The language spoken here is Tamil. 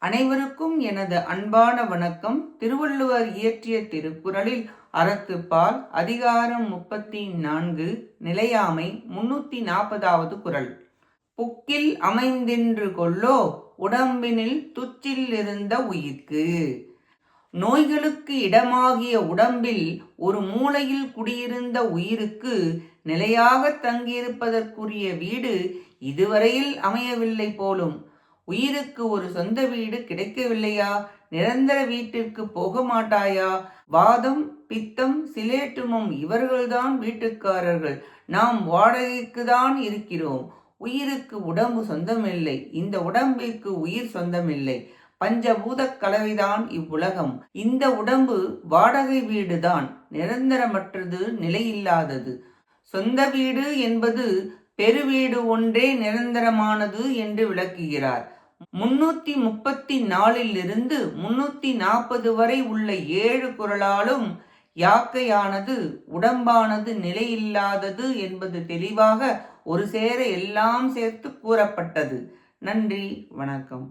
அனைவருக்கும் எனது அன்பான வணக்கம். திருவள்ளுவர் இயற்றிய திருக்குறளில் அறத்துப்பால் அதிகாரம் 34 நிலையாமை 340வது குறள். புக்கில் அமைந்தின்று கொல்லோ உடம்பினில் துச்சில் இருந்த உயிர்க்கு. நோய்களுக்கு இடமாகிய உடம்பில் ஒரு மூலையில் குடியிருந்த உயிருக்கு நிலையாக தங்கியிருப்பதற்குரிய வீடு இதுவரையில் அமையவில்லை போலும். உயிருக்கு ஒரு சொந்த வீடு கிடைக்கவில்லையா? நிரந்தர வீட்டிற்கு போக மாட்டாயா? வாதம், பித்தம், சிலேட்டுமம் இவர்கள்தான் வீட்டுக்காரர்கள். நாம் வாடகைக்குதான் இருக்கிறோம். உயிருக்கு உடம்பு சொந்தமில்லை. இந்த உடம்பிற்கு உயிர் சொந்தமில்லை. பஞ்சபூத கலவைதான் இவ்வுலகம். இந்த உடம்பு வாடகை வீடுதான், நிரந்தரமற்றது, நிலையில்லாதது. சொந்த வீடு என்பது பெருவீடு ஒன்றே நிரந்தரமானது என்று விளக்குகிறார். 334 340 வரை உள்ள 7 குறளாலும் யாக்கையானது, உடம்பானது நிலையில்லாதது என்பது தெளிவாக ஒரு சேர எல்லாம் சேர்த்து கூறப்பட்டது. நன்றி, வணக்கம்.